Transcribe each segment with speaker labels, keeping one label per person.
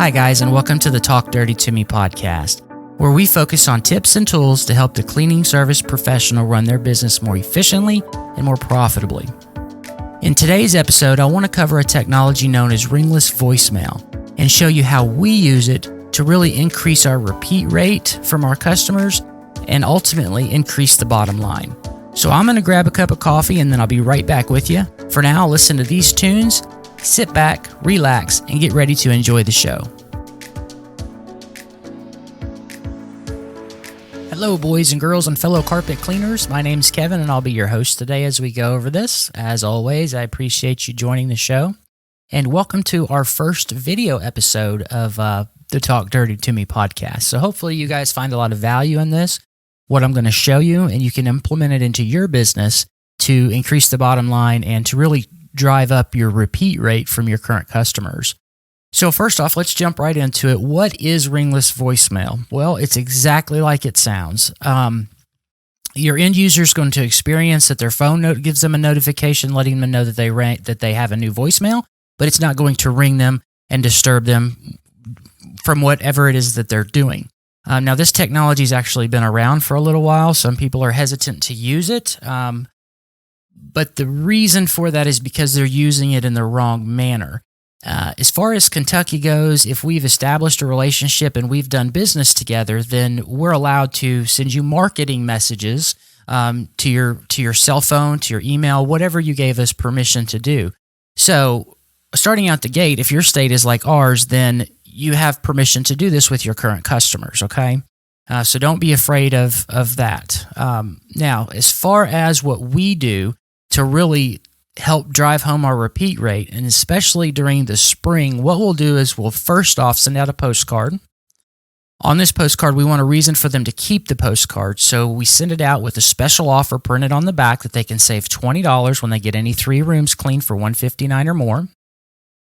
Speaker 1: Hi guys, and welcome to the Talk Dirty to Me podcast, where we focus on tips and tools to help the cleaning service professional run their business more efficiently and more profitably. In today's episode, I want to cover a technology known as Ringless voicemail and show you how we use it to really increase our repeat rate from our customers and ultimately increase the bottom line. So I'm going to grab a cup of coffee and then I'll be right back with you. For now, listen to these tunes, sit back, relax, and get ready to enjoy the show. Hello, boys and girls and fellow carpet cleaners. My name's Kevin, and I'll be your host today as we go over this. As always, I appreciate you joining the show. And welcome to our first video episode of the Talk Dirty to Me podcast. So hopefully you guys find a lot of value in this, what I'm going to show you, and you can implement it into your business to increase the bottom line and to really drive up your repeat rate from your current customers. So first off, let's jump right into it. What is Ringless voicemail? Well, it's exactly like it sounds. Your end user is going to experience that their phone gives them a notification letting them know that they have a new voicemail, but it's not going to ring them and disturb them from whatever it is that they're doing. Now, this technology has actually been around for a little while. Some people are hesitant to use it, but the reason for that is because they're using it in the wrong manner. As far as Kentucky goes, if we've established a relationship and we've done business together, then we're allowed to send you marketing messages to your cell phone, to your email, whatever you gave us permission to do. So starting out the gate, if your state is like ours, then you have permission to do this with your current customers, okay? So don't be afraid of that. Now, as far as what we do to really help drive home our repeat rate, and especially during the spring, what we'll do is we'll first off send out a postcard. On this postcard, we want a reason for them to keep the postcard, so we send it out with a special offer printed on the back that they can save $20 when they get any 3 rooms cleaned for $159 or more.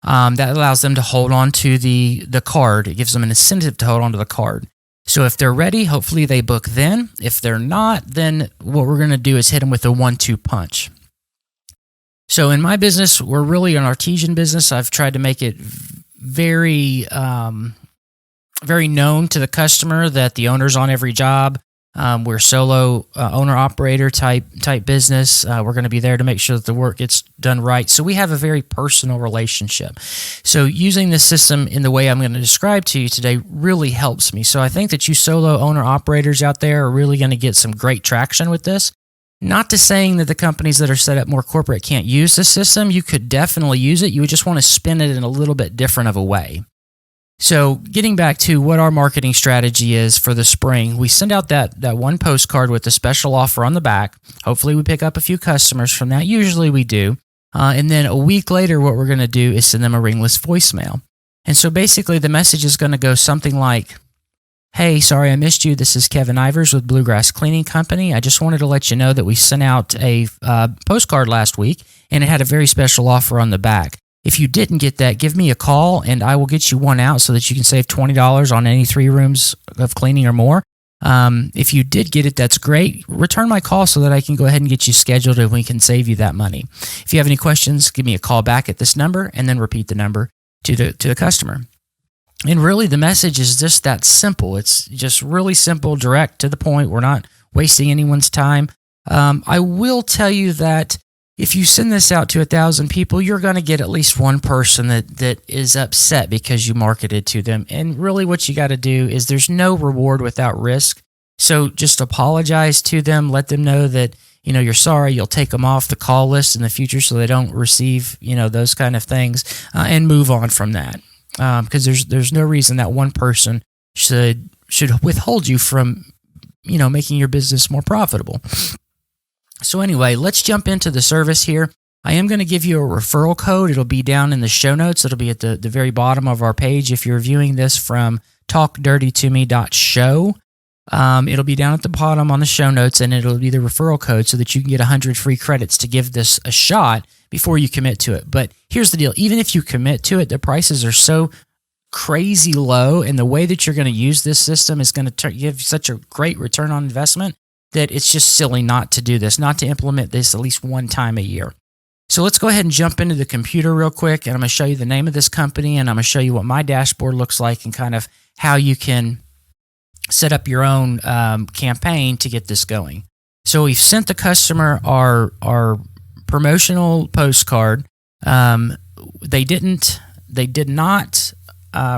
Speaker 1: That allows them to hold on to the card. It gives them an incentive to hold on to the card. So if they're ready, hopefully they book then. If they're not, then what we're going to do is hit them with a 1-2 punch. So in my business, we're really an artisan business. I've tried to make it very known to the customer that the owner's on every job. We're solo owner-operator type business. We're going to be there to make sure that the work gets done right. So we have a very personal relationship. So using this system in the way I'm going to describe to you today really helps me. So I think that you solo owner-operators out there are really going to get some great traction with this. Not to saying that the companies that are set up more corporate can't use the system. You could definitely use it. You would just want to spin it in a little bit different of a way. So getting back to what our marketing strategy is for the spring, we send out that one postcard with a special offer on the back. Hopefully we pick up a few customers from that. Usually we do. And then a week later, what we're going to do is send them a Ringless voicemail. And so basically the message is going to go something like, "Hey, sorry I missed you. This is Kevin Ivers with Bluegrass Cleaning Company. I just wanted to let you know that we sent out a postcard last week, and it had a very special offer on the back. If you didn't get that, give me a call, and I will get you one out so that you can save $20 on any 3 rooms of cleaning or more. If you did get it, that's great. Return my call so that I can go ahead and get you scheduled and we can save you that money. If you have any questions, give me a call back at this number, and then repeat the number to the customer." And really, the message is just that simple. It's just really simple, direct, to the point. We're not wasting anyone's time. I will tell you that if you send this out to 1,000 people, you're going to get at least one person that is upset because you marketed to them. And really what you got to do is there's no reward without risk. So just apologize to them. Let them know that you're sorry. You'll take them off the call list in the future so they don't receive those kind of things, and move on from that. Because there's no reason that one person should withhold you from making your business more profitable. So anyway, let's jump into the service here. I am going to give you a referral code. It'll be down in the show notes. It'll be at the very bottom of our page. If you're viewing this from talkdirtytome.show, it'll be down at the bottom on the show notes, and it'll be the referral code so that you can get 100 free credits to give this a shot before you commit to it. But here's the deal. Even if you commit to it, the prices are so crazy low, and the way that you're going to use this system is going to give such a great return on investment that it's just silly not to do this, not to implement this at least one time a year. So let's go ahead and jump into the computer real quick, and I'm going to show you the name of this company, and I'm going to show you what my dashboard looks like and kind of how you can set up your own campaign to get this going. So we've sent the customer our promotional postcard. They did not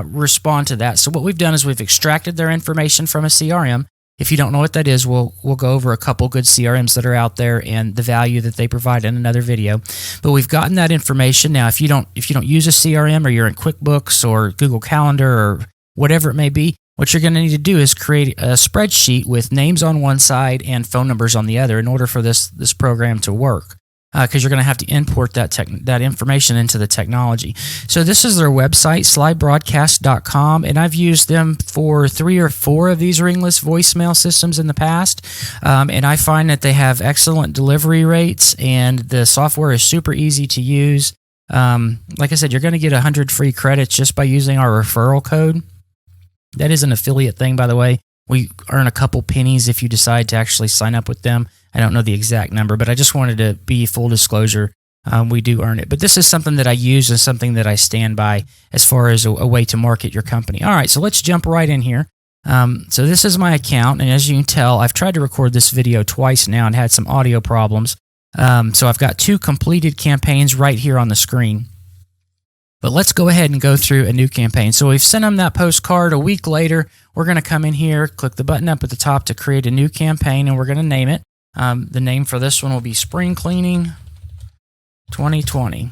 Speaker 1: respond to that. So what we've done is we've extracted their information from a CRM. If you don't know what that is, we'll go over a couple good CRMs that are out there and the value that they provide in another video. But we've gotten that information. Now, if you don't use a CRM, or you're in QuickBooks or Google Calendar or whatever it may be, what you're going to need to do is create a spreadsheet with names on one side and phone numbers on the other in order for this program to work. Because you're going to have to import that information into the technology. So this is their website, slybroadcast.com, and I've used them for 3 or 4 of these Ringless voicemail systems in the past, and I find that they have excellent delivery rates, and the software is super easy to use. Like I said, you're going to get 100 free credits just by using our referral code. That is an affiliate thing, by the way. We earn a couple pennies if you decide to actually sign up with them. I don't know the exact number, but I just wanted to be full disclosure. We do earn it. But this is something that I use and something that I stand by as far as a way to market your company. All right, so let's jump right in here. So this is my account, and as you can tell, I've tried to record this video twice now and had some audio problems. So I've got 2 completed campaigns right here on the screen. But let's go ahead and go through a new campaign. So we've sent them that postcard. A week later, we're going to come in here, click the button up at the top to create a new campaign, and we're going to name it. The name for this one will be Spring Cleaning 2020.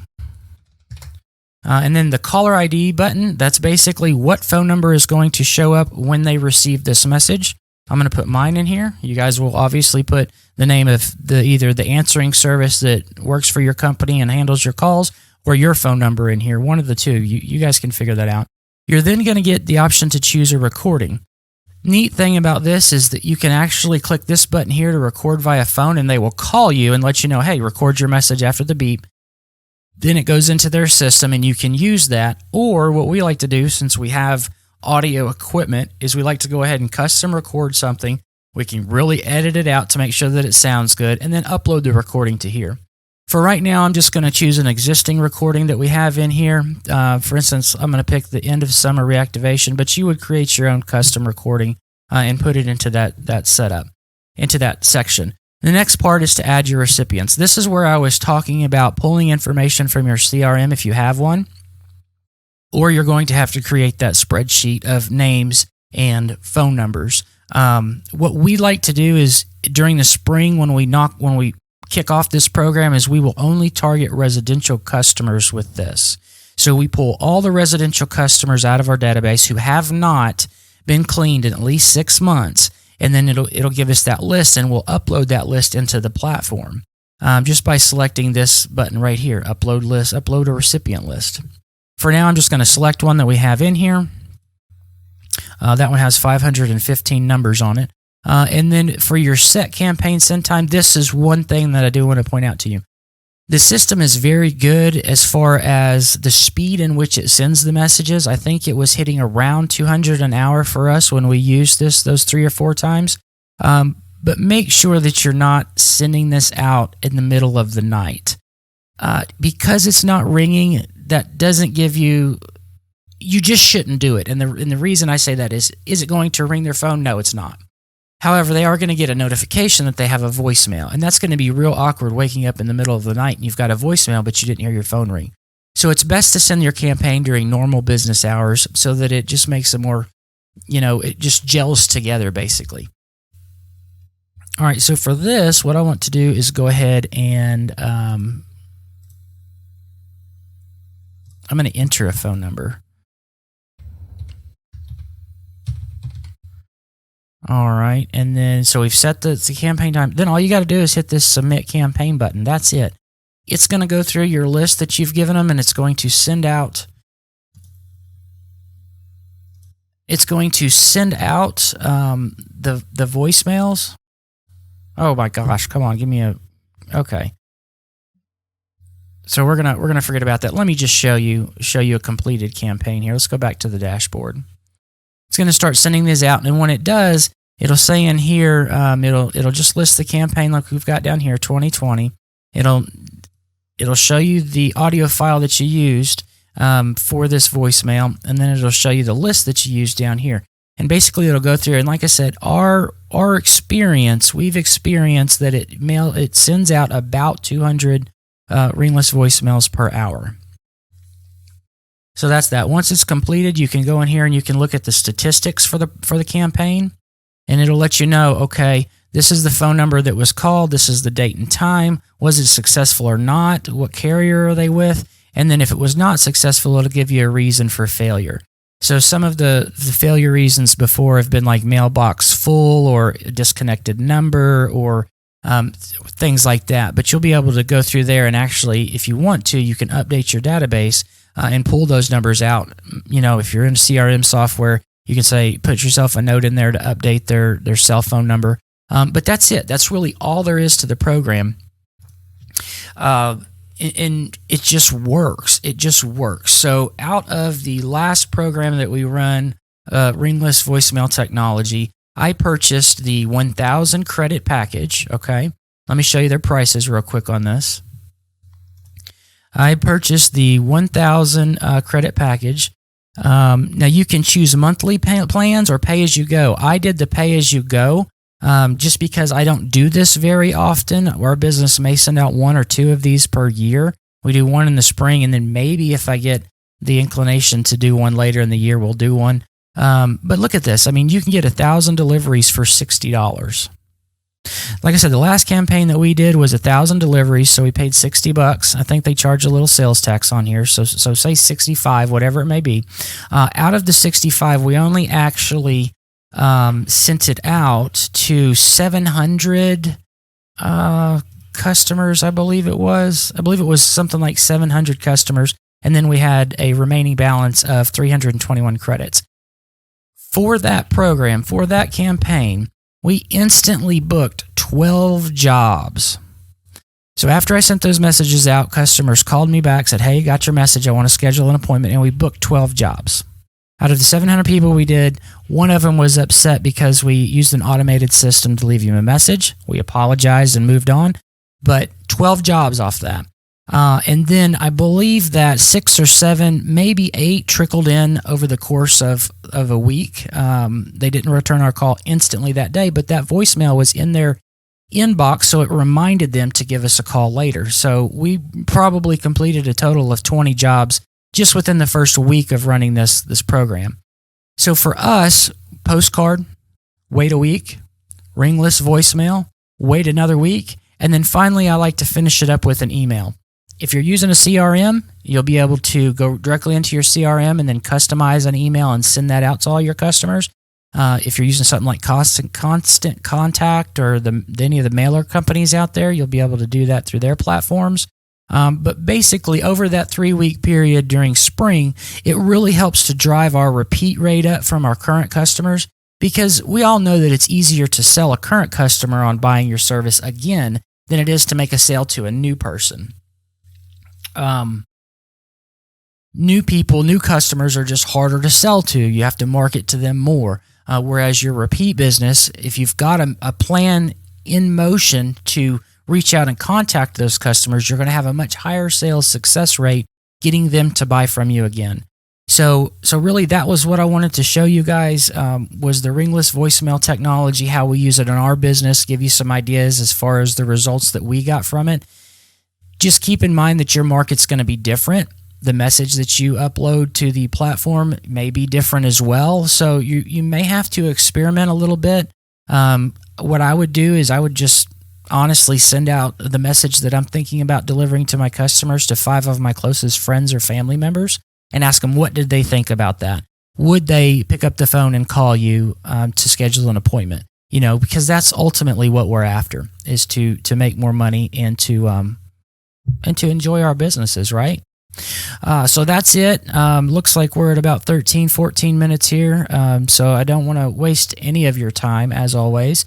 Speaker 1: And then the caller ID button, that's basically what phone number is going to show up when they receive this message. I'm going to put mine in here. You guys will obviously put the name of either the answering service that works for your company and handles your calls, or your phone number in here, one of the two. You guys can figure that out. You're then going to get the option to choose a recording. Neat thing about this is that you can actually click this button here to record via phone, and they will call you and let you know, hey, record your message after the beep. Then it goes into their system, and you can use that. Or what we like to do, since we have audio equipment, is we like to go ahead and custom record something. We can really edit it out to make sure that it sounds good, and then upload the recording to here. For right now, I'm just going to choose an existing recording that we have in here. For instance, I'm going to pick the end of summer reactivation, but you would create your own custom recording and put it into that setup, into that section. The next part is to add your recipients. This is where I was talking about pulling information from your CRM if you have one, or you're going to have to create that spreadsheet of names and phone numbers. What we like to do is during the spring when we kick off this program is we will only target residential customers with this. So we pull all the residential customers out of our database who have not been cleaned in at least 6 months, and then it'll give us that list, and we'll upload that list into the platform just by selecting this button right here, upload list, upload a recipient list. For now, I'm just going to select one that we have in here. That one has 515 numbers on it. And then for your set campaign send time, this is one thing that I do want to point out to you. The system is very good as far as the speed in which it sends the messages. I think it was hitting around 200 an hour for us when we used those 3 or 4 times. But make sure that you're not sending this out in the middle of the night. Because it's not ringing, that doesn't give you just shouldn't do it. And the reason I say that is it going to ring their phone? No, it's not. However, they are going to get a notification that they have a voicemail, and that's going to be real awkward waking up in the middle of the night and you've got a voicemail, but you didn't hear your phone ring. So it's best to send your campaign during normal business hours so that it just makes it more, it just gels together, basically. All right, so for this, what I want to do is go ahead and I'm going to enter a phone number. All right, and then so we've set the campaign time. Then all you got to do is hit this submit campaign button. That's it. It's going to go through your list that you've given them, and it's going to send out. It's going to send out the voicemails. Oh my gosh! Come on, give me a. Okay. So we're gonna forget about that. Let me just show you a completed campaign here. Let's go back to the dashboard. It's going to start sending these out, and when it does, it'll say in here, it'll just list the campaign like we've got down here, 2020. It'll it'll show you the audio file that you used for this voicemail, and then it'll show you the list that you used down here. And basically, it'll go through. And like I said, our experience, we've experienced that it sends out about 200 ringless voicemails per hour. So that's that. Once it's completed, you can go in here and you can look at the statistics for the campaign, and it'll let you know, okay, this is the phone number that was called, this is the date and time, was it successful or not, what carrier are they with, and then if it was not successful, it'll give you a reason for failure. So some of the failure reasons before have been like mailbox full or a disconnected number or things like that. But you'll be able to go through there and actually, if you want to, you can update your database and pull those numbers out. If you're in CRM software, you can say, put yourself a note in there to update their cell phone number. But that's it. That's really all there is to the program. And it just works. It just works. So out of the last program that we run, Ringless Voicemail Technology, I purchased the 1,000 credit package. Okay, let me show you their prices real quick on this. I purchased the 1,000 credit package. Now you can choose monthly plans or pay as you go. I did the pay as you go. Just because I don't do this very often. Our business may send out 1 or 2 of these per year. We do one in the spring, and then maybe if I get the inclination to do one later in the year, we'll do one. But look at this. I mean, you can get 1,000 deliveries for $60. Like I said, the last campaign that we did was 1,000 deliveries, so we paid $60. I think they charge a little sales tax on here, so say 65, whatever it may be. Out of the 65, we only actually sent it out to 700 customers, I believe it was. I believe it was something like 700 customers, and then we had a remaining balance of 321 credits. For that program, for that campaign, we instantly booked 12 jobs. So after I sent those messages out, customers called me back, said, hey, got your message, I want to schedule an appointment, and we booked 12 jobs. Out of the 700 people we did, one of them was upset because we used an automated system to leave you a message. We apologized and moved on, but 12 jobs off that. And then I believe that 6 or 7, maybe 8 trickled in over the course of a week. They didn't return our call instantly that day, but that voicemail was in their inbox, so it reminded them to give us a call later. So we probably completed a total of 20 jobs just within the first week of running this program. So for us, postcard, wait a week, ringless voicemail, wait another week, and then finally I like to finish it up with an email. If you're using a CRM, you'll be able to go directly into your CRM and then customize an email and send that out to all your customers. If you're using something like Constant Contact or any of the mailer companies out there, you'll be able to do that through their platforms. But basically, over that 3-week period during spring, it really helps to drive our repeat rate up from our current customers, because we all know that it's easier to sell a current customer on buying your service again than it is to make a sale to a new person. New people, new customers are just harder to sell to. You have to market to them more. Whereas your repeat business, if you've got a plan in motion to reach out and contact those customers, you're going to have a much higher sales success rate getting them to buy from you again. So really that was what I wanted to show you guys, was the ringless voicemail technology, how we use it in our business, give you some ideas as far as the results that we got from it. Just keep in mind that your market's going to be different. The message that you upload to the platform may be different as well. So you may have to experiment a little bit. What I would do is I would just honestly send out the message that I'm thinking about delivering to my customers to 5 of my closest friends or family members and ask them, what did they think about that? Would they pick up the phone and call you to schedule an appointment? Because that's ultimately what we're after, is to make more money and to enjoy our businesses, right? So that's it. Looks like we're at about 13, 14 minutes here. So I don't want to waste any of your time, as always.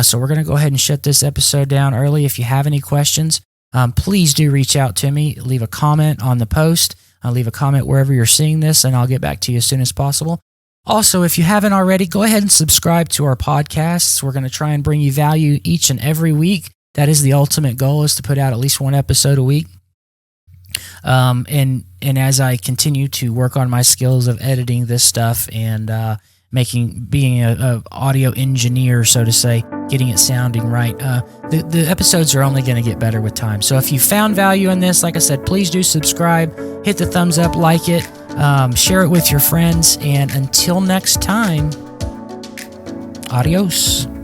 Speaker 1: So we're going to go ahead and shut this episode down early. If you have any questions, please do reach out to me. Leave a comment on the post. Leave a comment wherever you're seeing this, and I'll get back to you as soon as possible. Also, if you haven't already, go ahead and subscribe to our podcasts. We're going to try and bring you value each and every week. That is the ultimate goal, is to put out at least one episode a week. And as I continue to work on my skills of editing this stuff and being a audio engineer, so to say, getting it sounding right, the episodes are only going to get better with time. So if you found value in this, like I said, please do subscribe, hit the thumbs up, like it, share it with your friends, and until next time, adios.